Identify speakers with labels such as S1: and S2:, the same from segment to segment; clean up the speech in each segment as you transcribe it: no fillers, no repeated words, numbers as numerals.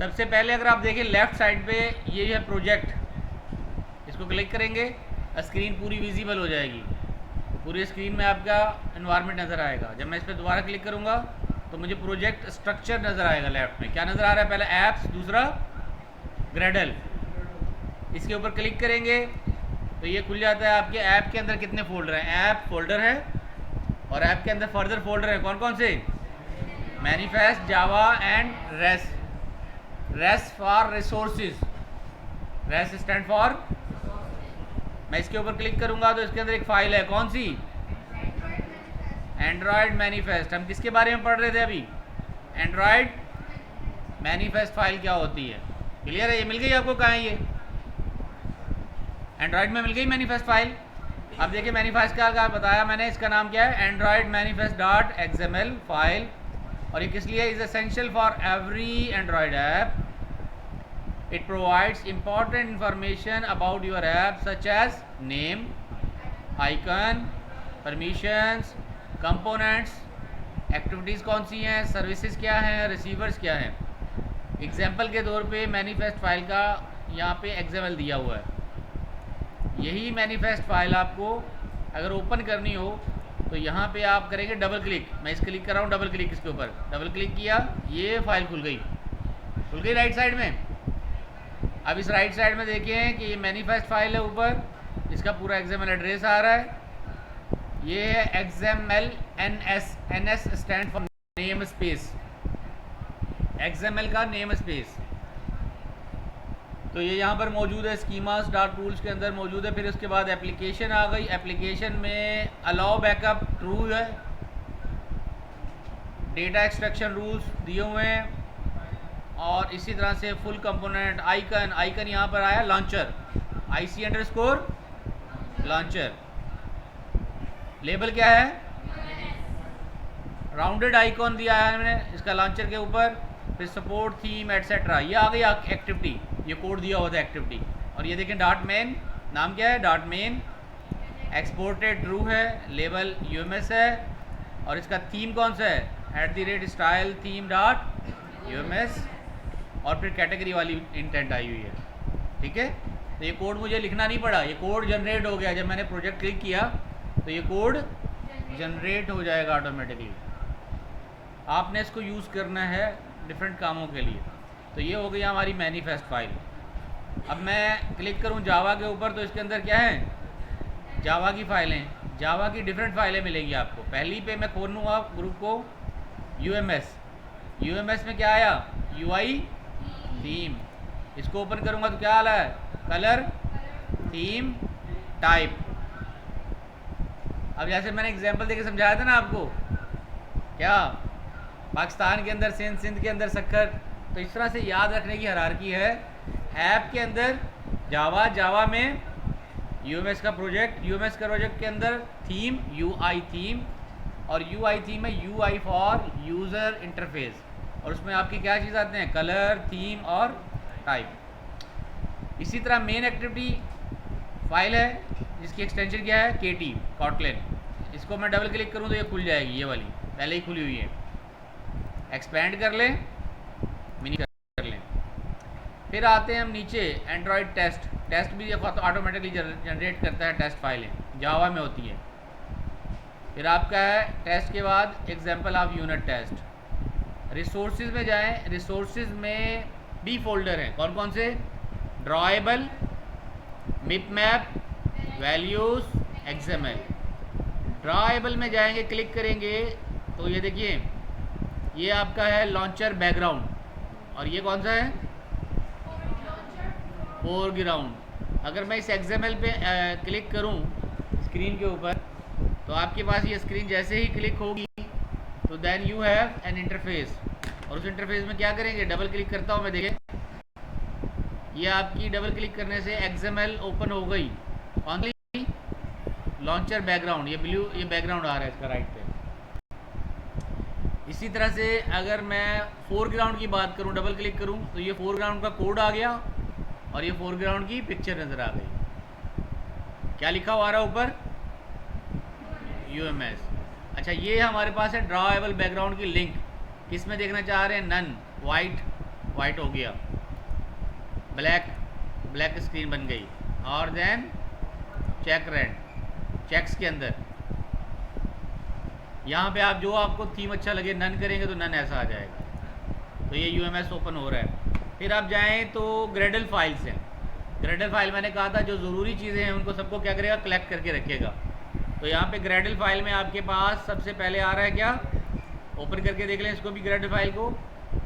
S1: सबसे पहले अगर आप देखें लेफ्ट साइड पे ये है प्रोजेक्ट, इसको क्लिक करेंगे, स्क्रीन पूरी विजिबल हो जाएगी। पूरी स्क्रीन में आपका एनवायरनमेंट नज़र आएगा। जब मैं इस पर दोबारा क्लिक करूँगा तो मुझे प्रोजेक्ट स्ट्रक्चर नज़र आएगा। लेफ्ट में क्या नज़र आ रहा है? पहले ऐप्स, दूसरा ग्रेडल। इसके ऊपर क्लिक करेंगे तो ये खुल जाता है। आपके ऐप के अंदर कितने फोल्डर हैं? ऐप फोल्डर है और ऐप के अंदर फर्दर फोल्डर है। कौन कौन से? Manifest, Java and rest. Rest for resources, rest stand for. मैं इसके ऊपर क्लिक करूंगा तो इसके अंदर एक फाइल है। कौन सी? Android manifest. हम किसके बारे में पढ़ रहे थे अभी? एंड्रॉयड मैनिफेस्ट फाइल क्या होती है? क्लियर है? ये मिल गई आपको? कहाँ है ये? एंड्रॉयड में मिल गई मैनिफेस्ट फाइल। अब देखिए मैनिफेस्ट का बताया मैंने, इसका नाम क्या है? Android manifest dot XML file. और ये किस लिए? Is essential for every Android app. It provides important information about your app such as name, icon, permissions, components, activities कौन सी हैं, services क्या हैं, receivers क्या हैं। एग्जाम्पल के तौर पे मैनिफेस्ट फाइल का यहाँ पे XML दिया हुआ है। यही मैनिफेस्ट फाइल आपको अगर ओपन करनी हो तो यहाँ पे आप करेंगे डबल क्लिक। मैं इस क्लिक कर रहा हूँ, डबल क्लिक इसके ऊपर, डबल क्लिक किया, ये फाइल खुल गई राइट साइड में। अब इस राइट साइड में देखें कि ये मैनिफेस्ट फाइल है ऊपर, इसका पूरा XML एड्रेस आ रहा है। ये है XML NS stand for name space, XML का नेम स्पेस। तो ये यहाँ पर मौजूद है, स्कीमास डॉट टूल्स के अंदर मौजूद है। फिर उसके बाद एप्लीकेशन आ गई। एप्लीकेशन में अलाउ बैकअप ट्रू है, डेटा एक्सट्रैक्शन रूल्स दिए हुए हैं, और इसी तरह से फुल कंपोनेंट। आइकन यहाँ पर आया लॉन्चर, IC_ लॉन्चर। लेबल क्या है? राउंडेड आइकॉन दिया है मैंने इसका लॉन्चर के ऊपर। फिर सपोर्ट, थीम, एटसेट्रा। ये आ गई एक्टिविटी, ये कोड दिया हुआ था एक्टिविटी। और ये देखें डॉट मेन, नाम क्या है? Dot main. एक्सपोर्टेड ट्रू है, लेबल UMS है, और इसका थीम कौन सा है? @style theme dot UMS। और फिर कैटेगरी वाली इंटेंट आई हुई है। ठीक है, तो ये कोड मुझे लिखना नहीं पड़ा, ये कोड जनरेट हो गया। जब मैंने प्रोजेक्ट क्लिक किया तो ये कोड जनरेट हो जाएगा ऑटोमेटिकली। आपने इसको यूज़ करना है डिफरेंट कामों के लिए। तो ये हो गई हमारी मैनिफेस्ट फाइल। अब मैं क्लिक करूँ जावा के ऊपर तो इसके अंदर क्या है? जावा की फाइलें, जावा की डिफरेंट फाइलें मिलेंगी आपको। पहली पे मैं खोलूँगा ग्रुप को UMS में क्या आया? UI theme. इसको ओपन करूंगा तो क्या आला है? Colour, theme, type. अब जैसे मैंने एग्जांपल देके समझाया था ना आपको, क्या पाकिस्तान के अंदर सिंध के अंदर सक्कर। तो इस तरह से याद रखने की हायरार्की है। ऐप के अंदर जावा में UMS का प्रोजेक्ट के अंदर थीम, UI थीम, और UI थीम में UI फॉर यूज़र इंटरफेस। और उसमें आपकी क्या चीज़ आते हैं? कलर, थीम और टाइप। इसी तरह मेन एक्टिविटी फाइल है जिसकी एक्सटेंशन क्या है? KT, Kotlin. इसको मैं डबल क्लिक करूँ तो ये खुल जाएगी, ये वाली पहले ही खुली हुई है। एक्सपेंड कर लें, मिनी कर लें। फिर आते हैं हम नीचे, एंड्रॉयड टेस्ट भी ऑटोमेटिकली जनरेट करता है। टेस्ट फाइलें जावा में होती है। फिर आपका है टेस्ट के बाद example of unit test. Resources में जाएं, रिसोर्सेज में भी फोल्डर हैं। कौन कौन से? Drawable, mipmap, values, XML। Drawable में जाएंगे, क्लिक करेंगे तो ये देखिए ये आपका है लॉन्चर बैकग्राउंड, और ये कौन सा है? फोरग्राउंड। अगर मैं इस XML पे क्लिक करूं स्क्रीन के ऊपर तो आपके पास ये स्क्रीन जैसे ही क्लिक होगी तो then you have an interface. और उस इंटरफेस में क्या करेंगे? डबल क्लिक करता हूँ मैं, देखें ये आपकी डबल क्लिक करने से XML ओपन हो गई। ओनली लॉन्चर बैकग्राउंड, ये ब्लू, ये बैकग्राउंड आ रहा है इसका राइट पे। इसी तरह से अगर मैं फोरग्राउंड की बात करूं, डबल क्लिक करूं तो ये फोरग्राउंड का कोड आ गया और ये फोरग्राउंड की पिक्चर नज़र आ गई। क्या लिखा हुआ आ रहा है ऊपर? UMS। अच्छा, ये हमारे पास है ड्रॉएबल बैकग्राउंड की लिंक। किस में देखना चाह रहे हैं? नन, वाइट वाइट हो गया, ब्लैक स्क्रीन बन गई। और देन चेक रेड, चेक्स के अंदर यहाँ पे आप जो आपको थीम अच्छा लगे नन करेंगे तो नन ऐसा आ जाएगा। तो ये यूएमएस ओपन हो रहा है। फिर आप जाएं तो ग्रेडल फाइल्स हैं। ग्रेडल फाइल मैंने कहा था जो ज़रूरी चीज़ें हैं उनको सबको क्या करेगा, कलेक्ट करके रखेगा। तो यहाँ पे ग्रेडल फाइल में आपके पास सबसे पहले आ रहा है क्या, ओपन करके देख लें इसको भी, ग्रेडल फाइल को।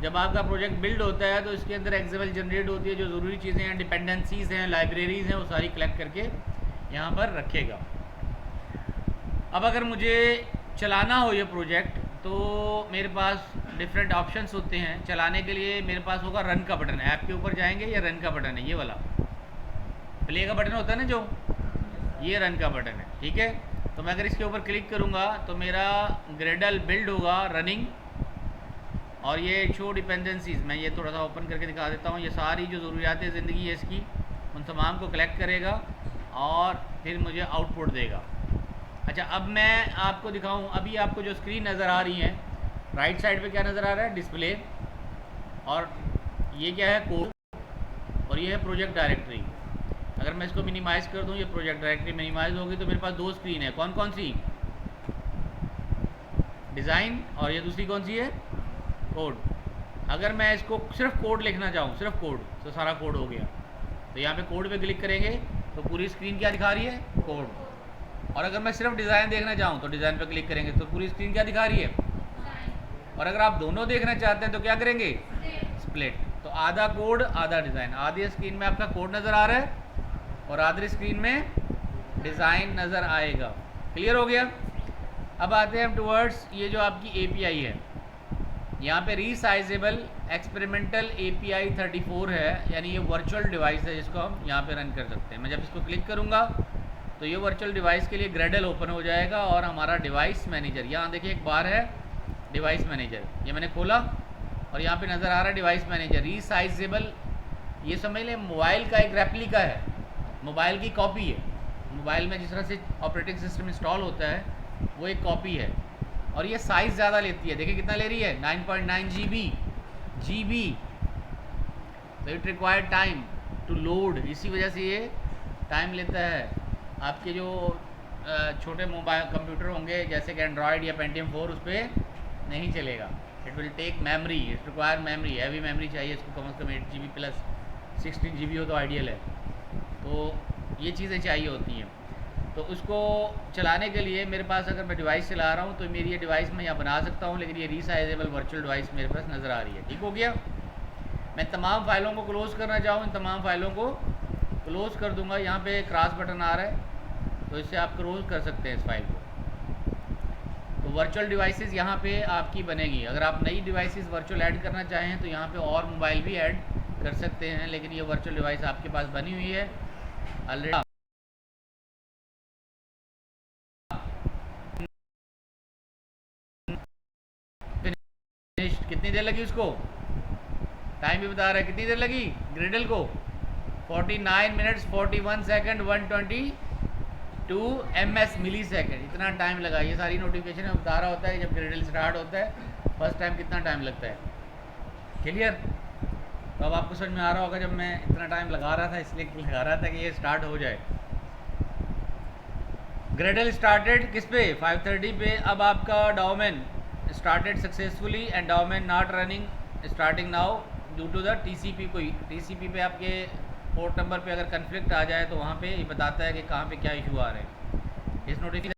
S1: जब आपका प्रोजेक्ट बिल्ड होता है तो इसके अंदर एक्सएमएल जनरेट होती है, जो ज़रूरी चीज़ें हैं, डिपेंडेंसीज़ हैं, लाइब्रेरीज़ हैं, वो सारी कलेक्ट करके यहाँ पर रखेगा। अब अगर मुझे चलाना हो ये प्रोजेक्ट तो मेरे पास डिफरेंट ऑप्शंस होते हैं। चलाने के लिए मेरे पास होगा रन का बटन, ऐप के ऊपर जाएंगे, ये रन का बटन है, ये वाला प्ले का बटन होता है ना जो, ये रन का बटन है, ठीक है। तो मैं अगर इसके ऊपर क्लिक करूँगा तो मेरा ग्रेडल बिल्ड होगा रनिंग, और ये शो डिपेंडेंसीज़, मैं ये थोड़ा सा ओपन करके दिखा देता हूँ। ये सारी जो ज़रूरियात ज़िंदगी है इसकी, उन तमाम को कलेक्ट करेगा और फिर मुझे आउटपुट देगा। अच्छा, अब मैं आपको दिखाऊं, अभी आपको जो स्क्रीन नज़र आ रही है राइट साइड पे क्या नज़र आ रहा है, डिस्प्ले, और ये क्या है, कोड, और ये है प्रोजेक्ट डायरेक्टरी। अगर मैं इसको मिनिमाइज़ कर दूं, ये प्रोजेक्ट डायरेक्टरी मिनिमाइज़ होगी तो मेरे पास दो स्क्रीन है। कौन कौन सी, डिज़ाइन, और ये दूसरी कौन सी है, कोड। अगर मैं इसको सिर्फ कोड लिखना चाहूँ, सिर्फ कोड, तो सारा कोड हो गया। तो यहाँ पे कोड पे क्लिक करेंगे तो पूरी स्क्रीन क्या दिखा रही है, कोड। और अगर मैं सिर्फ डिज़ाइन देखना चाहूँ तो डिज़ाइन पे क्लिक करेंगे तो पूरी स्क्रीन क्या दिखा रही है, और अगर आप दोनों देखना चाहते हैं तो क्या करेंगे, स्प्लिट। तो आधा कोड आधा डिज़ाइन, आधी स्क्रीन में आपका कोड नज़र आ रहा है और आधी स्क्रीन में डिज़ाइन नज़र आएगा। क्लियर हो गया। अब आते हैं हम टूवर्ड्स ये जो आपकी एपीआई है, यहाँ पे रीसाइजेबल एक्सपेरिमेंटल API 34 है, यानी ये वर्चुअल डिवाइस है जिसको हम यहाँ पे रन कर सकते हैं। मैं जब इसको क्लिक करूँगा तो ये वर्चुअल डिवाइस के लिए ग्रेडल ओपन हो जाएगा और हमारा डिवाइस मैनेजर, यहाँ देखिए एक बार है डिवाइस मैनेजर, ये मैंने खोला और यहाँ पे नज़र आ रहा है डिवाइस मैनेजर रीसाइजेबल। ये समझ लें मोबाइल का एक रेप्लिका है, मोबाइल की कॉपी है। मोबाइल में जिस तरह से ऑपरेटिंग सिस्टम इंस्टॉल होता है वो एक कॉपी है, और ये साइज़ ज़्यादा लेती है। देखिए कितना ले रही है, 9.9 GB। तो it required time to load, इसी वजह से ये टाइम लेता है। आपके जो छोटे मोबाइल कंप्यूटर होंगे जैसे कि एंड्रॉयड या पेंटियम 4, उस पर नहीं चलेगा। It will take memory, it require memory, heavy memory चाहिए इसको, कम से कम 8 GB प्लस 16 GB हो तो आइडियल है। तो ये चीज़ें चाहिए होती हैं। तो उसको चलाने के लिए मेरे पास, अगर मैं डिवाइस चला रहा हूँ तो मेरी ये डिवाइस मैं यहाँ बना सकता हूँ, लेकिन ये रीसाइजेबल वर्चुअल डिवाइस मेरे पास नज़र आ रही है। ठीक हो गया। मैं तमाम फाइलों को क्लोज़ करना चाहूँ, इन तमाम फाइलों को क्लोज़ कर दूँगा। यहाँ पे क्रॉस बटन आ रहा है तो इससे आप क्लोज़ कर सकते हैं इस फाइल को। तो वर्चुअल डिवाइसेस यहाँ पे आपकी बनेगी। अगर आप नई डिवाइसेस वर्चुअल ऐड करना चाहें तो यहाँ पे और मोबाइल भी ऐड कर सकते हैं, लेकिन ये वर्चुअल डिवाइस आपके पास बनी हुई है ऑलरेडी। कितनी देर लगी उसको, टाइम भी बता रहा है कितनी देर लगी ग्रेडल को, 49 मिनट्स 41 सेकंड 122 ms मिली सेकेंड, इतना टाइम लगा। ये सारी नोटिफिकेशन में बता रहा होता है जब ग्रेडल स्टार्ट होता है फर्स्ट टाइम कितना टाइम लगता है। क्लियर। तो अब आपको समझ में आ रहा होगा जब मैं इतना टाइम लगा रहा था इसलिए लगा रहा था कि ये स्टार्ट हो जाए। ग्रेडल स्टार्टेड किस पे, 5:30 पे। अब आपका domain started successfully and domain not running starting now due to the TCP। कोई TCP पे आपके पोर्ट नंबर पे अगर कन्फ्लिक्ट आ जाए तो वहाँ पे ये बताता है कि कहाँ पे क्या इशू आ रहे हैं। इस नोटिफिकेशन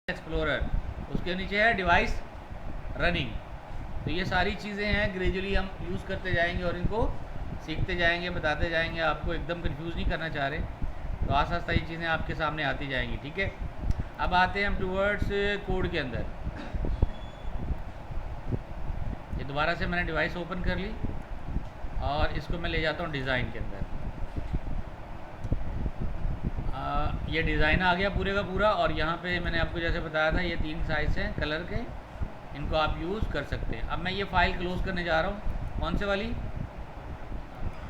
S1: एक्सप्लोरर, उसके नीचे है डिवाइस रनिंग। तो ये सारी चीज़ें हैं, ग्रेजुअली हम यूज़ करते जाएंगे और इनको सीखते जाएंगे, बताते जाएंगे। आपको एकदम कंफ्यूज नहीं करना चाह रहे, तो आस्ता आस्ता ये चीज़ें आपके सामने आती जाएंगी। ठीक है। अब आते हैं हम टूवर्ड्स कोड के अंदर। ये दोबारा से मैंने डिवाइस ओपन कर ली और इसको मैं ले जाता हूँ डिज़ाइन के अंदर। ये डिज़ाइन आ गया पूरे का पूरा, और यहाँ पे मैंने आपको जैसे बताया था ये 3 साइज़ हैं कलर के, इनको आप यूज़ कर सकते हैं। अब मैं ये फ़ाइल क्लोज़ करने जा रहा हूँ। कौन से वाली,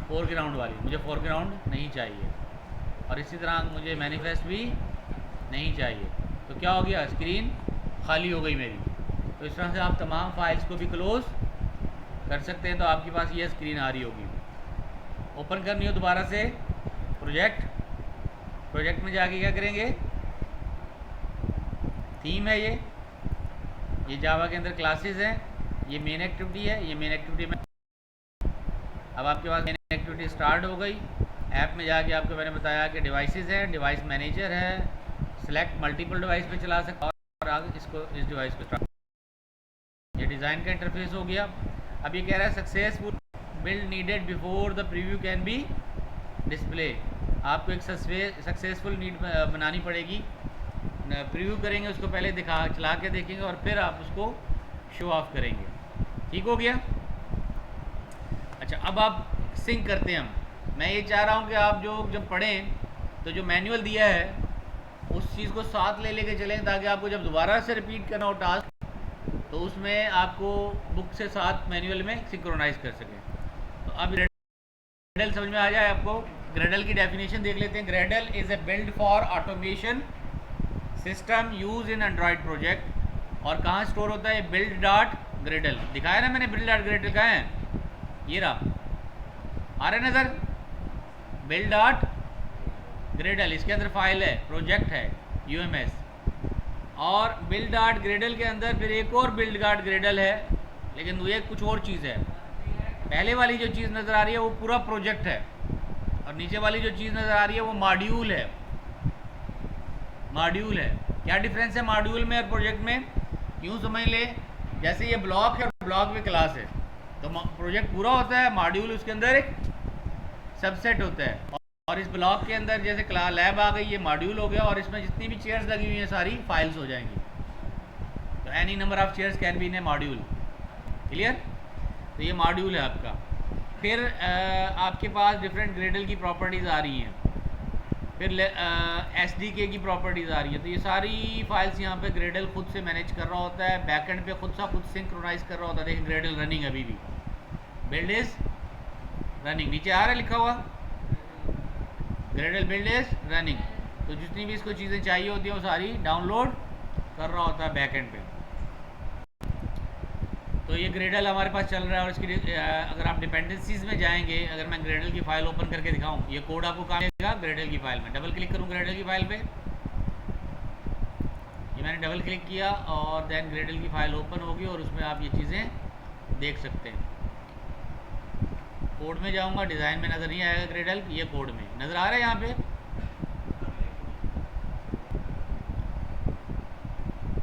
S1: फोरग्राउंड वाली। मुझे फोरग्राउंड नहीं चाहिए, और इसी तरह मुझे मैनिफेस्ट भी नहीं चाहिए। तो क्या हो गया, स्क्रीन खाली हो गई मेरी। तो इस तरह से आप तमाम फाइल्स को भी क्लोज़ कर सकते हैं। तो आपके पास ये स्क्रीन आ रही होगी। ओपन करनी हो दोबारा से प्रोजेक्ट में जाके क्या करेंगे, थीम है ये जावा के अंदर क्लासेस हैं, ये मेन एक्टिविटी है, ये मेन एक्टिविटी में अब आपके पास मेन एक्टिविटी स्टार्ट हो गई। ऐप में जाके आपको मैंने बताया कि डिवाइसेस हैं, डिवाइस मैनेजर है, सेलेक्ट मल्टीपल डिवाइस पे चला सकते और आगे इसको इस डिवाइस को स्टार्ट। ये डिज़ाइन का इंटरफेस हो गया। अब ये कह रहा है successful build needed before the preview can be display. आपको एक सक्सेसफुल नीड बनानी पड़ेगी। प्रीव्यू करेंगे उसको पहले चला के देखेंगे और फिर आप उसको शो ऑफ करेंगे। ठीक हो गया। अच्छा, अब आप सिंक करते हैं हम। मैं ये चाह रहा हूँ कि आप जब पढ़ें तो जो मैनुअल दिया है उस चीज़ को साथ ले लेके चलें, ताकि आपको जब दोबारा से रिपीट करना हो टास्क तो उसमें आपको बुक से साथ मैनुअल में सिंक्रोनाइज कर सकें। तो अब ग्रेडल समझ में आ जाए आपको। ग्रेडल की डेफिनेशन देख लेते हैं। Gradle is a build for automation system use in Android project. और कहाँ स्टोर होता है? Build dot Gradle. दिखाया ना मैंने, बिल्ड डॉट ग्रेडल कहाँ है? ये रहा, आ रहा है नज़र? बिल्ड डॉट ग्रेडल, इसके अंदर फाइल है, प्रोजेक्ट है UMS। और बिल्ड डॉट ग्रेडल के अंदर फिर एक और बिल्ड डॉट ग्रेडल है, लेकिन ये कुछ और चीज़ है। पहले वाली जो चीज़ नज़र आ रही है वो पूरा प्रोजेक्ट है, और नीचे वाली जो चीज़ नज़र आ रही है वो मॉड्यूल है। मॉड्यूल है। क्या डिफरेंस है मॉड्यूल में और प्रोजेक्ट में? यूँ समझ ले, जैसे ये ब्लॉक है और ब्लॉक में क्लास है, तो प्रोजेक्ट पूरा होता है, मॉड्यूल उसके अंदर एक सबसेट होता है। और इस ब्लॉक के अंदर जैसे लैब आ गई, ये मॉड्यूल हो गया, और इसमें जितनी भी चेयर्स लगी हुई हैं सारी फाइल्स हो जाएंगी। तो any number of chairs can be in A module. Clear? तो ये मॉड्यूल है आपका। फिर आपके पास डिफरेंट ग्रेडल की प्रॉपर्टीज़ आ रही हैं, फिर SDK की प्रॉपर्टीज़ आ रही है। तो ये सारी फाइल्स यहाँ पे ग्रेडल खुद से मैनेज कर रहा होता है, बैकएंड पे खुद सिंक्रोनाइज कर रहा होता है। देखिए ग्रेडल रनिंग अभी भी, बिल्ड इज रनिंग, नीचे आ रहा है लिखा हुआ ग्रेडल बिल्ड इज रनिंग। तो जितनी भी इसको चीज़ें चाहिए होती हैं वो सारी डाउनलोड कर रहा होता है बैकएंड पे। तो ये ग्रेडल हमारे पास चल रहा है। और इसकी अगर आप डिपेंडेंसीज में जाएंगे, अगर मैं ग्रेडल की फ़ाइल ओपन करके दिखाऊं, ये कोड आपको कहाँ मिलेगा? ग्रेडल की फ़ाइल में। डबल क्लिक करूं ग्रेडल की फ़ाइल पे, ये मैंने डबल क्लिक किया और देन ग्रेडल की फ़ाइल ओपन होगी और उसमें आप ये चीज़ें देख सकते हैं। कोड में जाऊँगा, डिज़ाइन में नज़र नहीं आएगा ग्रेडल, ये कोड में नज़र आ रहा है यहाँ पर।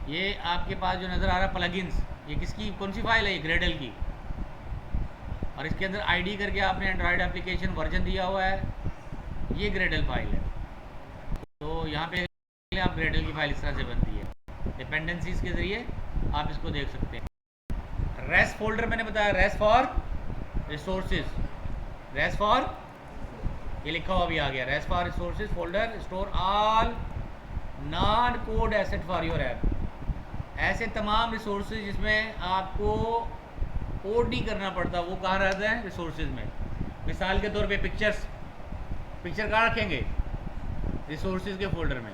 S1: ये आपके पास जो नज़र आ रहा है प्लगइन्स, ये किसकी, कौन सी फाइल है? ये ग्रेडल की। और इसके अंदर ID करके आपने एंड्रॉयड एप्लीकेशन वर्जन दिया हुआ है, ये ग्रेडल फाइल है। तो यहाँ पे आप ग्रेडल की फाइल इस तरह से बनती है, डिपेंडेंसीज के ज़रिए आप इसको देख सकते हैं। रेस फोल्डर मैंने बताया, res for resources, res for, ये लिखा हुआ भी आ गया, res for resources folder store all non code asset for your app. ऐसे तमाम रिसोर्सेज जिसमें आपको कोड नहीं करना पड़ता, वो कहाँ रहते हैं? रिसोर्सेज में। मिसाल के तौर पे पिक्चर कहाँ रखेंगे? रिसोर्सेज के फोल्डर में।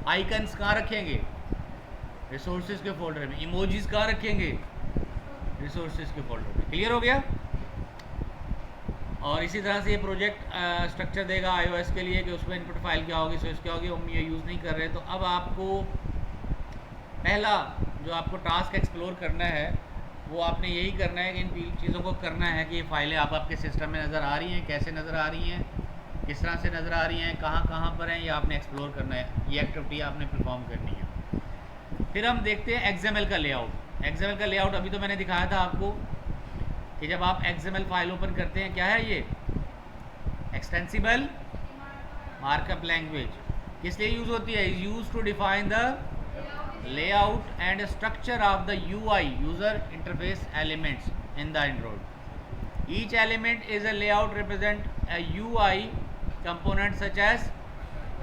S1: आइकन्स कहाँ रखेंगे? रिसोर्सेज के फोल्डर में। इमोजीज कहाँ रखेंगे? रिसोर्सेज के फोल्डर में। क्लियर हो गया? और इसी तरह से ये प्रोजेक्ट स्ट्रक्चर देगा iOS के लिए कि उसमें इनपुट फाइल क्या होगी, सोर्स क्या होगी। हम ये यूज़ नहीं कर रहे। तो अब आपको पहला जो आपको टास्क एक्सप्लोर करना है वो आपने यही करना है कि इन चीज़ों को करना है कि ये फाइलें आपके सिस्टम में नज़र आ रही हैं, कैसे नज़र आ रही हैं, किस तरह से नज़र आ रही हैं, कहाँ पर हैं, ये आपने एक्सप्लोर करना है। ये एक्टिविटी आपने परफॉर्म करनी है। फिर हम देखते हैं XML का लेआउट। XML का लेआउट अभी तो मैंने दिखाया था आपको कि जब आप XML फाइल ओपन करते हैं, क्या है ये? Extensible markup language. किस लिए यूज़ होती है? Is use to define the layout and structure of the UI user interface elements in the Android. Each element is a layout represent a UI component such as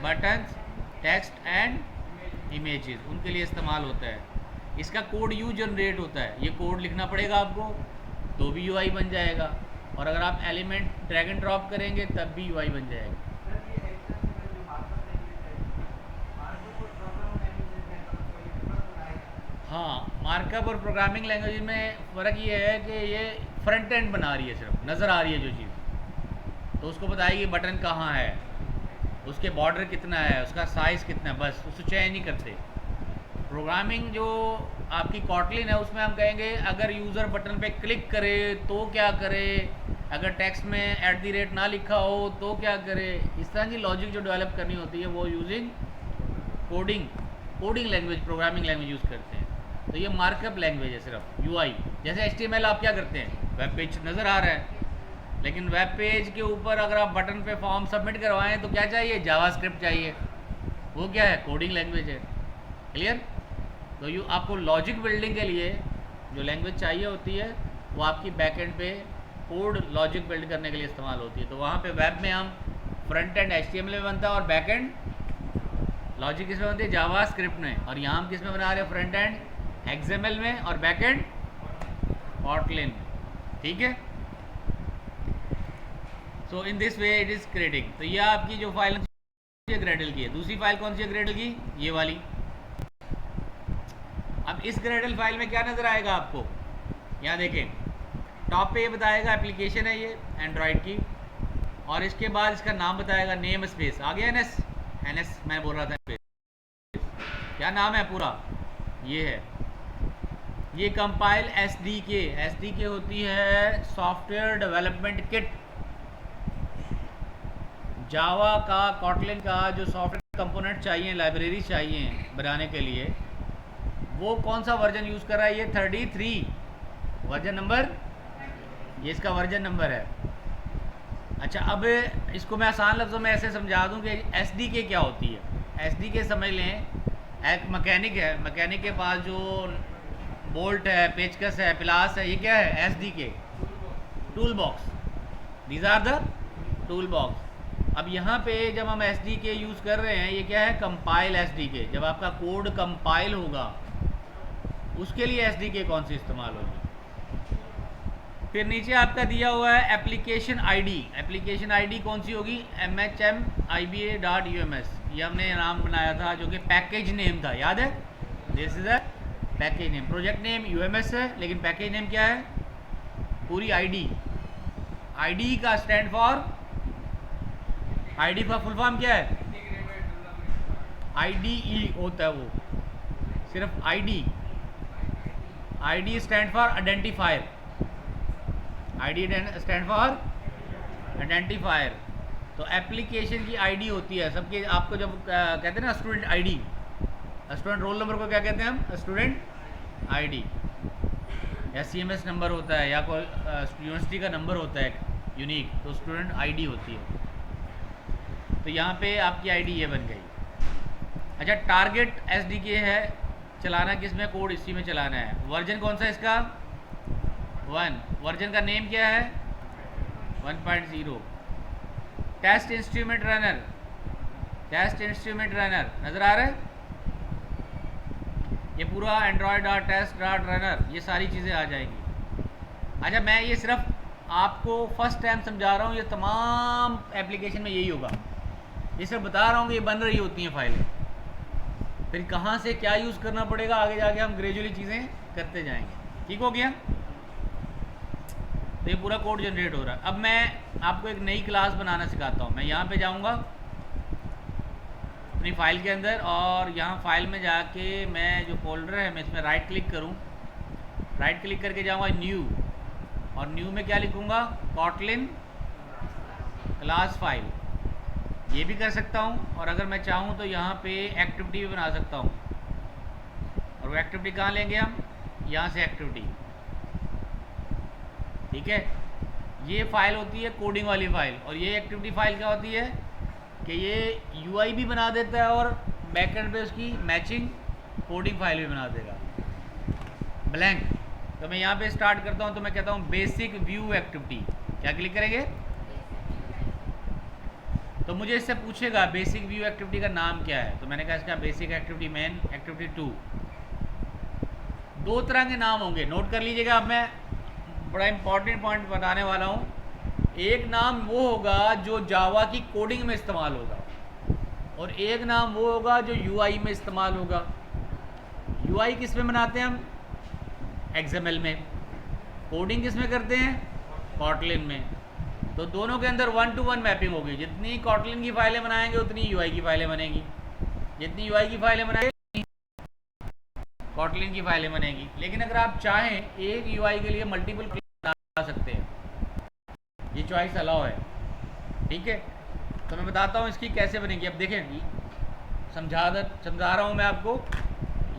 S1: buttons, text and images. उनके लिए इस्तेमाल होता है। इसका code generate होता है, ये code लिखना पड़ेगा आपको तो भी UI बन जाएगा, और अगर आप एलिमेंट ड्रैग एंड ड्रॉप करेंगे तब भी UI बन जाएगा। हाँ, मार्कअप और प्रोग्रामिंग लैंग्वेज में फ़र्क ये है कि ये फ्रंट एंड बना रही है, सिर्फ नज़र आ रही है जो चीज़, तो उसको बताएगी बटन कहाँ है, उसके बॉर्डर कितना है, उसका साइज़ कितना है, बस उसको चेंज नहीं करते। प्रोग्रामिंग जो आपकी कॉटलिन है उसमें हम कहेंगे अगर यूज़र बटन पे क्लिक करे तो क्या करे, अगर टेक्स्ट में @ ना लिखा हो तो क्या करे। इस तरह की लॉजिक जो डेवलप करनी होती है वो using coding language, programming language use करते हैं। तो ये मार्कअप लैंग्वेज है सिर्फ, यूआई। जैसे HTML आप क्या करते हैं, वेब पेज नज़र आ रहा है, लेकिन वेब पेज के ऊपर अगर आप बटन पे फॉर्म सबमिट करवाएं तो क्या चाहिए, जावास्क्रिप्ट चाहिए। वो क्या है, कोडिंग लैंग्वेज है। क्लियर। तो आपको लॉजिक बिल्डिंग के लिए जो लैंग्वेज चाहिए होती है वो आपकी बैकएंड पे कोड लॉजिक बिल्ड करने के लिए इस्तेमाल होती है। तो वहाँ पे वेब में हम फ्रंट एंड HTML में बनता है और बैक एंड लॉजिक किस में बनती है, जावास्क्रिप्ट में। और यहाँ हम किस में बना रहे हैं, फ्रंट एंड XML में और बैक एंड Kotlin। ठीक है। So in this way it is creating. तो ये आपकी जो फाइल ग्रेडल की है। दूसरी फाइल कौन सी है ग्रेडल की, ये वाली। अब इस ग्रेडल फाइल में क्या नज़र आएगा आपको, यहाँ देखें टॉप पे ये बताएगा एप्लीकेशन है ये एंड्रॉयड की, और इसके बाद इसका नाम बताएगा, नेम स्पेस आ गया, NS मैं बोल रहा था स्पेस, क्या नाम है पूरा, ये है। ये कंपाइल SDK होती है सॉफ्टवेयर डेवलपमेंट किट। जावा का, कॉटलिन का जो सॉफ्टवेयर कंपोनेंट चाहिए, लाइब्रेरी चाहिए बनाने के लिए, वो कौन सा वर्जन यूज़ कर रहा है, ये 33 वर्जन नंबर, ये इसका वर्जन नंबर है। अच्छा, अब इसको मैं आसान लफ्ज़ों में ऐसे समझा दूं कि SDK क्या होती है। SDK समझ लें, एक मैकेनिक है, मैकेनिक के पास जो बोल्ट है, पेचकस है, प्लास है, ये क्या है, SDK, tool box. These are the tool box. अब यहाँ पे जब हम SDK यूज़ कर रहे हैं, ये क्या है, कंपाइल SDK। जब आपका कोड कंपाइल होगा उसके लिए SDK कौन सी इस्तेमाल होगी। फिर नीचे आपका दिया हुआ है एप्लीकेशन ID। एप्लीकेशन ID कौन सी होगी, MHMIBA.UMS। ये हमने नाम बनाया था जो कि पैकेज नेम था, याद है, this is a package name. Project name UMS है, लेकिन पैकेज नेम क्या है, पूरी ID का स्टैंड फॉर, ID का फुल फॉर्म क्या है, IDE होता है वो, सिर्फ ID stand for identifier, ID stand for identifier. तो एप्लीकेशन की ID होती है सबके, आपको जब कहते हैं ना student ID, student roll number को क्या कहते हैं हम, स्टूडेंट ID, या CMS नंबर होता है, या कोई यूनिवर्सिटी का नंबर होता है यूनिक, तो स्टूडेंट ID होती है। तो यहाँ पे आपकी ID ये बन गई। अच्छा, टारगेट SDK है, चलाना किस में, कोड इसी में चलाना है। वर्जन कौन सा इसका, 1। वर्जन का नेम क्या है, 1.0। टेस्ट इंस्ट्रूमेंट रनर, नज़र आ रहा है, ये पूरा Android.test.runner, ये सारी चीज़ें आ जाएंगी। अच्छा, मैं ये सिर्फ आपको फर्स्ट टाइम समझा रहा हूँ, ये तमाम एप्लीकेशन में यही होगा, ये सिर्फ बता रहा हूँ कि ये बन रही होती हैं फाइलें, फिर कहाँ से क्या यूज़ करना पड़ेगा आगे जाके हम ग्रेजुअली चीज़ें करते जाएंगे। ठीक हो गया। तो ये पूरा कोड जनरेट हो रहा है। अब मैं आपको एक नई क्लास बनाना सिखाता हूँ। मैं यहाँ पे जाऊँगा अपनी फ़ाइल के अंदर, और यहाँ फाइल में जाके मैं जो फोल्डर है मैं इसमें राइट क्लिक करूँ, राइट क्लिक करके जाऊँगा न्यू, और न्यू में क्या लिखूँगा, कॉटलिन क्लास फाइल। ये भी कर सकता हूँ, और अगर मैं चाहूँ तो यहाँ पे एक्टिविटी भी बना सकता हूँ, और वो एक्टिविटी कहाँ लेंगे हम, यहाँ से एक्टिविटी। ठीक है, ये फाइल होती है कोडिंग वाली फाइल, और ये एक्टिविटी फाइल क्या होती है कि ये UI भी बना देता है और बैकएंड पे उसकी मैचिंग कोडिंग फाइल भी बना देगा, ब्लैंक। तो मैं यहाँ पे स्टार्ट करता हूँ, तो मैं कहता हूँ बेसिक व्यू एक्टिविटी, क्या क्लिक करेंगे, तो मुझे इससे पूछेगा बेसिक व्यू एक्टिविटी का नाम क्या है, तो मैंने कहा इसका बेसिक एक्टिविटी मेन एक्टिविटी 2। 2 तरह के नाम होंगे, नोट कर लीजिएगा। अब मैं बड़ा इंपॉर्टेंट पॉइंट बताने वाला हूँ। एक नाम वो होगा जो जावा की कोडिंग में इस्तेमाल होगा, और एक नाम वो होगा जो UI में इस्तेमाल होगा। यूआई किस में बनाते हैं हम? एक्सएमएल में। कोडिंग किस में करते हैं? कॉटलिन में। तो दोनों के अंदर 1 to 1 मैपिंग होगी। जितनी कॉटलिन की फाइलें बनाएंगे उतनी यूआई की फाइलें बनेंगी, जितनी यूआई की फाइलें बनाएंगे कॉटलिन की फाइलें बनेगी। लेकिन अगर आप चाहें एक यूआई के लिए मल्टीपल बना सकते हैं, ये चॉइस अलाउ है। ठीक है, तो मैं बताता हूँ इसकी कैसे बनेगी। अब देखें, समझा रहा हूँ मैं आपको।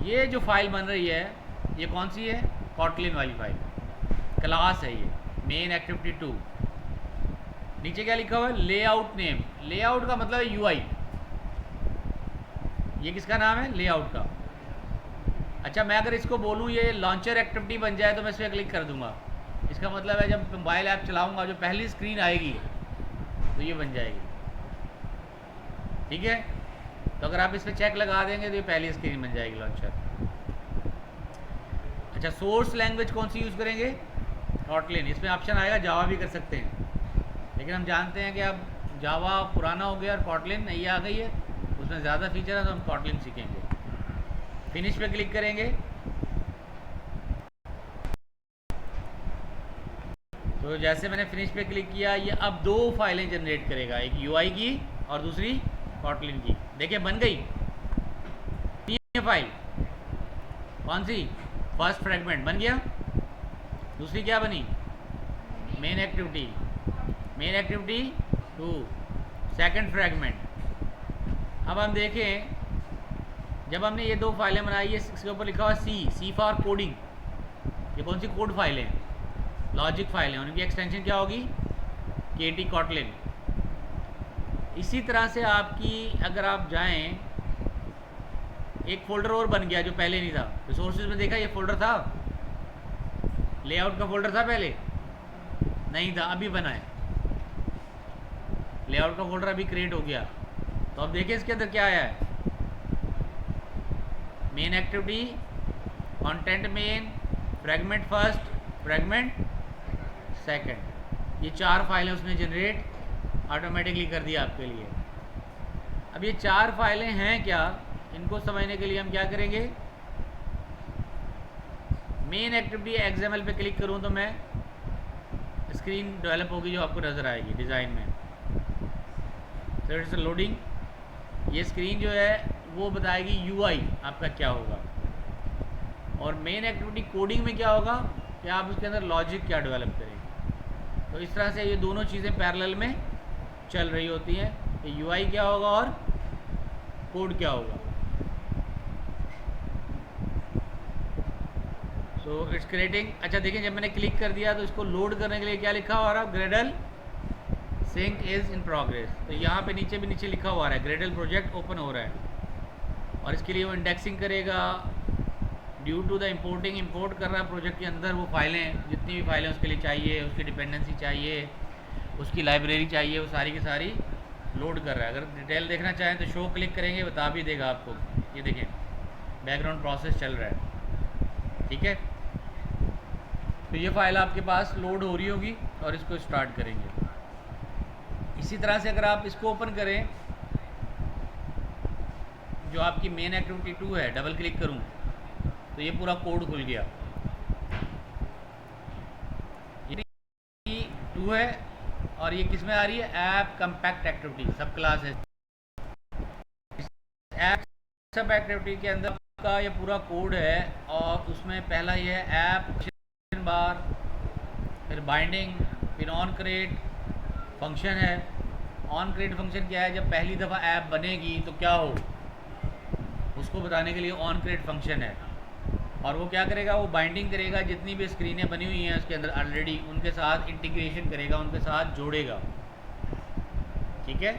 S1: ये जो फाइल बन रही है ये कौन सी है? कॉटलिन वाली फाइल, क्लास है ये, मेन एक्टिविटी 2। नीचे क्या लिखा हुआ है? Layout name. लेआउट का मतलब है यूआई। ये किसका नाम है? लेआउट का। अच्छा, मैं अगर इसको बोलूँ ये लॉन्चर एक्टिविटी बन जाए तो मैं इस पर क्लिक कर दूंगा। इसका मतलब है जब मोबाइल ऐप चलाऊंगा जो पहली स्क्रीन आएगी तो ये बन जाएगी। ठीक है, तो अगर आप इस पर चेक लगा देंगे तो ये पहली स्क्रीन बन जाएगी लॉन्चर। अच्छा, सोर्स लैंग्वेज कौन सी यूज़ करेंगे? कॉटलिन। इसमें ऑप्शन आएगा जावा भी कर सकते हैं, लेकिन हम जानते हैं कि अब जावा पुराना हो गया और कॉटलिन नई आ गई है, उसमें ज़्यादा फीचर है तो हम कॉटलिन सीखेंगे। फिनिश पे क्लिक करेंगे तो जैसे मैंने फिनिश पे क्लिक किया ये अब 2 फाइलें जनरेट करेगा, एक यूआई की और दूसरी कॉटलिन की। देखिए बन गई ये फाइल। कौन सी? फर्स्ट फ्रेगमेंट बन गया। दूसरी क्या बनी? Main activity 2, second fragment. अब हम देखें, जब हमने ये 2 फाइलें बनाई है, इसके ऊपर लिखा हुआ सी फॉर कोडिंग। ये कौन सी कोड फाइलें हैं? लॉजिक फाइलें। उनकी एक्सटेंशन क्या होगी? केटी कॉटलिन। इसी तरह से आपकी अगर आप जाएं, एक फ़ोल्डर और बन गया जो पहले नहीं था। रिसोर्सेज में देखा ये फ़ोल्डर था, लेआउट का फ़ोल्डर था पहले नहीं था, अभी बना है। लेआउट का फ़ोल्डर अभी क्रिएट हो गया। तो अब देखिए इसके अंदर क्या आया है? Main activity, content main, fragment first, fragment second. ये 4 फाइलें उसने जनरेट ऑटोमेटिकली कर दिया आपके लिए। अब ये 4 फाइलें हैं क्या, इनको समझने के लिए हम क्या करेंगे? मेन एक्टिविटी एक्सएमएल पे क्लिक करूं तो मैं स्क्रीन डेवलप होगी जो आपको नज़र आएगी डिज़ाइन में। तो इट्स लोडिंग। ये स्क्रीन जो है वो बताएगी यूआई आपका क्या होगा, और मेन एक्टिविटी कोडिंग में क्या होगा कि आप उसके अंदर लॉजिक क्या डेवलप करेंगे। तो इस तरह से ये दोनों चीज़ें पैरेलल में चल रही होती हैं कि यूआई क्या होगा और कोड क्या होगा। So it's creating. अच्छा देखिए, जब मैंने क्लिक कर दिया तो इसको लोड करने के लिए क्या लिखा हुआ रहा? Gradle sync is in progress. तो यहाँ पे नीचे भी नीचे लिखा हुआ है ग्रेडल प्रोजेक्ट ओपन हो रहा है, और इसके लिए वो इंडेक्सिंग करेगा। ड्यू टू द इंपोर्ट कर रहा है प्रोजेक्ट के अंदर वो फाइलें, जितनी भी फाइलें उसके लिए चाहिए, उसकी डिपेंडेंसी चाहिए, उसकी लाइब्रेरी चाहिए, वो सारी की सारी लोड कर रहा है। अगर डिटेल देखना चाहें तो शो क्लिक करेंगे, बता भी देगा आपको। ये देखें बैकग्राउंड प्रोसेस चल रहा है। ठीक है, तो ये फाइल आपके पास लोड हो रही होगी और इसको स्टार्ट करेंगे। इसी तरह से अगर आप इसको ओपन करें, जो आपकी मेन एक्टिविटी 2 है, डबल क्लिक करूं तो ये पूरा कोड खुल गया। ये 2 है और ये किस में आ रही है? ऐप कंपैक्ट एक्टिविटी सब क्लास है। ऐप सब एक्टिविटी के अंदर का ये पूरा कोड है, और उसमें पहला ये है ऐप बार, फिर बाइंडिंग, फिर ऑन क्रिएट फंक्शन है। ऑन क्रिएट फंक्शन क्या है? जब पहली दफ़ा ऐप बनेगी तो क्या हो उसको बताने के लिए ऑन क्रिएट फंक्शन है। और वो क्या करेगा? वो बाइंडिंग करेगा जितनी भी स्क्रीनें बनी हुई हैं उसके अंदर ऑलरेडी, उनके साथ इंटीग्रेशन करेगा, उनके साथ जोड़ेगा। ठीक है,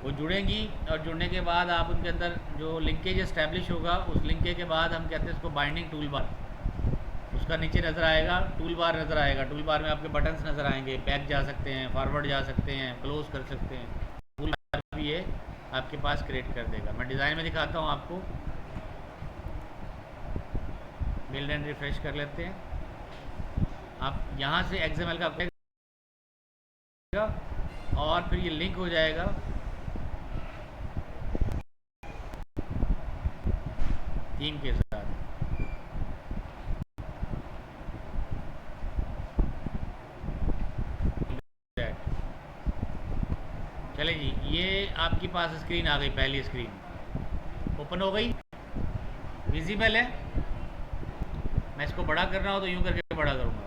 S1: वो जुड़ेंगी और जुड़ने के बाद आप उनके अंदर जो लिंकेज इस्टेब्लिश होगा, उस लिंकेज के बाद हम कहते हैं इसको बाइंडिंग टूल बार। उसका नीचे नज़र आएगा टूल बार नज़र आएगा। टूल बार में आपके बटन्स नज़र आएंगे, बैक जा सकते हैं, फॉरवर्ड जा सकते हैं, क्लोज कर सकते हैं। टूल बार भी ये आपके पास क्रिएट कर देगा। मैं डिज़ाइन में दिखाता हूँ आपको। बिल्ड एंड रिफ्रेश कर लेते हैं। आप यहाँ से XML का और फिर ये लिंक हो जाएगा थीम के साथ। चले जी, ये आपके पास स्क्रीन आ गई, पहली स्क्रीन ओपन हो गई, विजिबल है। मैं इसको बड़ा कर रहा हूँ तो यूँ करके बड़ा करूँगा।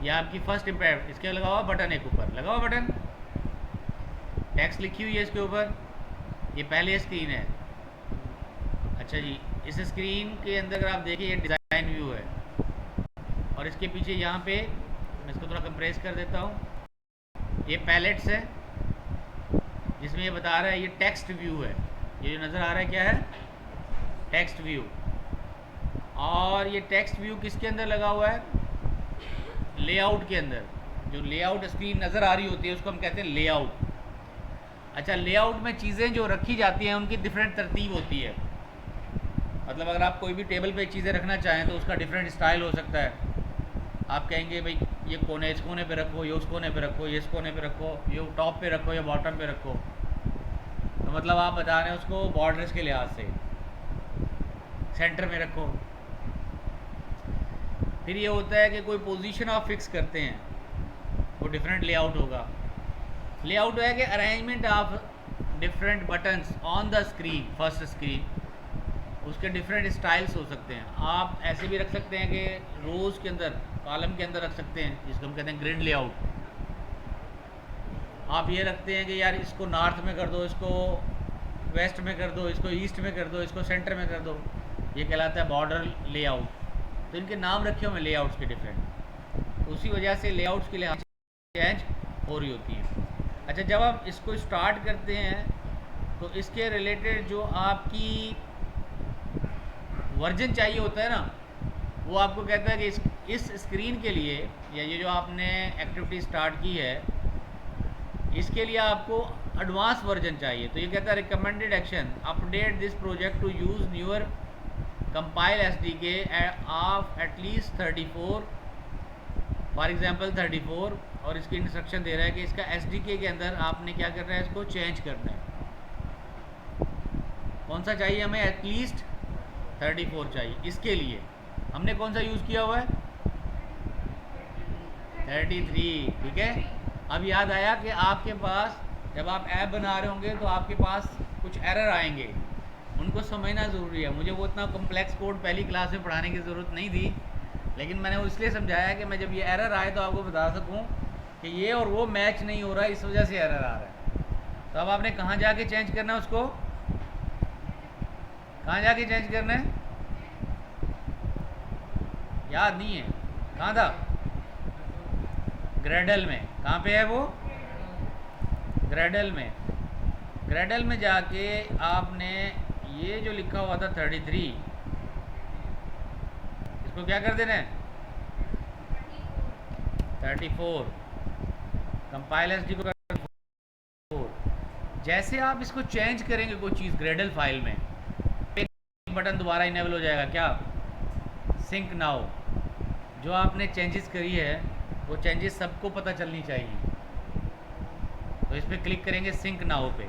S1: ये आपकी फर्स्ट इम्पैक्ट, इसके लगा हुआ बटन, एक ऊपर लगा हुआ बटन, टेक्स्ट लिखी हुई है इसके ऊपर। ये पहली स्क्रीन है। अच्छा जी, इस स्क्रीन के अंदर अगर आप देखिए ये डिज़ाइन व्यू है, और इसके पीछे यहाँ पे मैं इसको थोड़ा कंप्रेस कर देता हूँ, ये पैलेट्स है जिसमें ये बता रहा है ये टेक्स्ट व्यू है। ये जो नज़र आ रहा है क्या है, टेक्स्ट व्यू। और ये टेक्स्ट व्यू किसके अंदर लगा हुआ है, लेआउट के अंदर। जो लेआउट स्क्रीन नज़र आ रही होती है उसको हम कहते हैं लेआउट। अच्छा, लेआउट में चीज़ें जो रखी जाती हैं उनकी डिफरेंट तरतीब होती है। मतलब अगर आप कोई भी टेबल पे चीज़ें रखना चाहें तो उसका डिफरेंट स्टाइल हो सकता है। आप कहेंगे भाई ये कोने, इस कोने पे रखो, ये उस कोने पे रखो, ये इस कोने पे रखो, ये टॉप पे रखो, या बॉटम पे रखो। तो मतलब आप बता रहे हैं उसको बॉर्डर्स के लिहाज से, सेंटर में रखो। फिर ये होता है कि कोई पोजीशन आप फिक्स करते हैं, वो डिफरेंट लेआउट होगा। लेआउट है कि arrangement of different buttons on the screen, first screen, उसके डिफरेंट स्टाइल्स हो सकते हैं। आप ऐसे भी रख सकते हैं कि रोज़ के अंदर, कॉलम के अंदर रख सकते हैं, जिसको हम कहते हैं ग्रिड लेआउट। आप ये रखते हैं कि यार इसको नॉर्थ में कर दो, इसको वेस्ट में कर दो, इसको ईस्ट में कर दो, इसको सेंटर में कर दो, ये कहलाता है बॉर्डर लेआउट। तो इनके नाम रखे हुए लेआउट्स के डिफरेंट, उसी वजह से लेआउट्स के लिए चेंज हो रही होती है। अच्छा, जब आप इसको स्टार्ट करते हैं तो इसके रिलेटेड जो आपकी वर्जन चाहिए होता है ना, वो आपको कहता है कि इस स्क्रीन के लिए, या ये जो आपने एक्टिविटी स्टार्ट की है, इसके लिए आपको एडवांस वर्जन चाहिए। तो ये कहता है recommended action, update this project to use newer compile SDK of at least 34, for example 34। और इसकी इंस्ट्रक्शन दे रहा है कि इसका SDK के अंदर आपने क्या करना है, इसको चेंज करना है। कौन सा चाहिए हमें, एटलीस्ट 34 चाहिए। इसके लिए हमने कौन सा यूज़ किया हुआ है, 33, ठीक है। अब याद आया कि आपके पास जब आप ऐप बना रहे होंगे तो आपके पास कुछ एरर आएंगे, उनको समझना ज़रूरी है। मुझे वो इतना कॉम्प्लेक्स कोड पहली क्लास में पढ़ाने की ज़रूरत नहीं थी, लेकिन मैंने वो इसलिए समझाया कि मैं जब ये एरर आए तो आपको बता सकूं कि ये और वो मैच नहीं हो रहा है, इस वजह से एरर आ रहा है। तो अब आपने कहाँ जाके चेंज करना है उसको, कहाँ जाके चेंज करना है, याद नहीं है, कहाँ था, ग्रेडल में। कहाँ पे है वो, ग्रेडल में। ग्रेडल में जाके आपने ये जो लिखा हुआ था 33, इसको क्या कर देना है, 34, कंपाइल SD को कर 4। जैसे आप इसको चेंज करेंगे कोई चीज़ ग्रेडल फाइल में, एक बटन दोबारा इनेबल हो जाएगा, क्या, सिंक नाउ। जो आपने चेंजेस करी है वो चेंजेस सबको पता चलनी चाहिए। तो इस पर क्लिक करेंगे सिंक नाउ पे।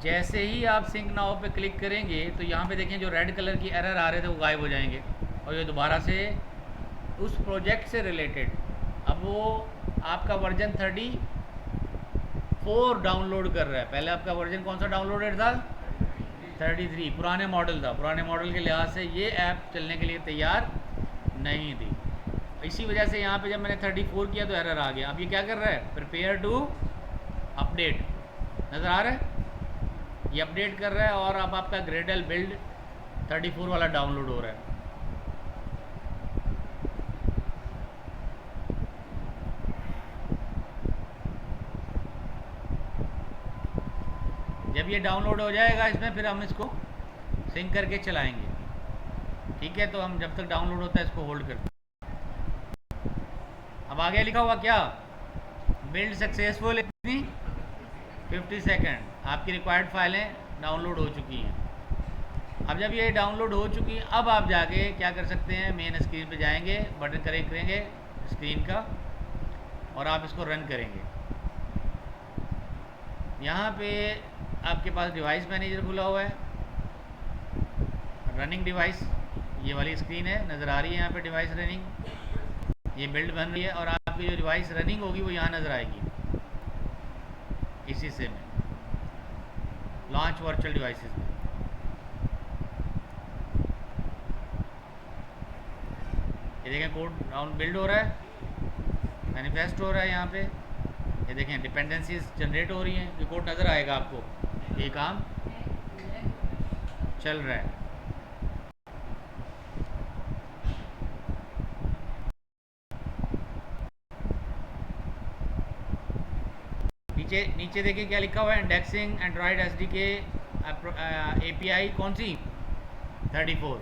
S1: जैसे ही आप सिंक नाउ पे क्लिक करेंगे तो यहाँ पे देखें जो रेड कलर की एरर आ रहे थे वो गायब हो जाएंगे, और ये दोबारा से उस प्रोजेक्ट से रिलेटेड, अब वो आपका वर्जन 34 डाउनलोड कर रहा है। पहले आपका वर्जन कौन सा डाउनलोडेड था, 33, पुराने मॉडल था। पुराने मॉडल के लिहाज से ये ऐप चलने के लिए तैयार नहीं थी। इसी वजह से यहाँ पे जब मैंने 34 किया तो एरर आ गया। अब ये क्या कर रहा है, प्रिपेयर टू अपडेट, नज़र आ रहा है, ये अपडेट कर रहा है, और अब आपका ग्रेडल बिल्ड 34 वाला डाउनलोड हो रहा है। जब ये डाउनलोड हो जाएगा इसमें, फिर हम इसको सिंक करके चलाएंगे, ठीक है। तो हम जब तक डाउनलोड होता है इसको होल्ड करते हैं। अब आगे लिखा हुआ क्या, बिल्ड सक्सेसफुल इतनी 50 सेकेंड। आपकी रिक्वायर्ड फाइलें डाउनलोड हो चुकी हैं। अब जब ये डाउनलोड हो चुकी हैं, अब आप जाके क्या कर सकते हैं, मेन स्क्रीन पे जाएंगे, बटन करेंगे स्क्रीन का, और आप इसको रन करेंगे। यहाँ पे आपके पास डिवाइस मैनेजर खुला हुआ है, रनिंग डिवाइस, ये वाली स्क्रीन है, नज़र आ रही है यहाँ पे डिवाइस रनिंग, ये बिल्ड बन रही है और आपकी जो डिवाइस रनिंग होगी वो यहाँ नज़र आएगी इसी से में लॉन्च वर्चुअल डिवाइसेस में। ये देखें कोड राउंड बिल्ड हो रहा है, मैनिफेस्ट हो रहा है यहाँ पे, ये देखें डिपेंडेंसीज जनरेट हो रही हैं, ये कोड नज़र आएगा आपको, ये काम चल रहा है। नीचे नीचे देखिए क्या लिखा हुआ है, इंडेक्सिंग एंड्रॉयड एसडीके एपीआई कौन सी 34।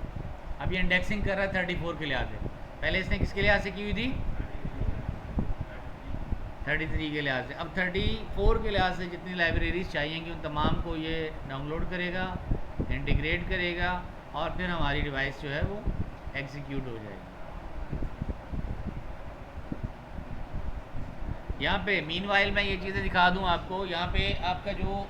S1: अब ये इंडेक्सिंग कर रहा है 34 के लिहाज से, पहले इसने किसके लिहाज से की हुई थी 33 के लिहाज से। अब 34 के लिहाज से जितनी लाइब्रेरीज चाहिएंगी उन तमाम को ये डाउनलोड करेगा, इंटीग्रेट करेगा और फिर हमारी डिवाइस जो है वो एग्जीक्यूट हो जाएगी। यहाँ पे मीनवाइल मैं ये चीज़ें दिखा दूँ आपको, यहाँ पे आपका जो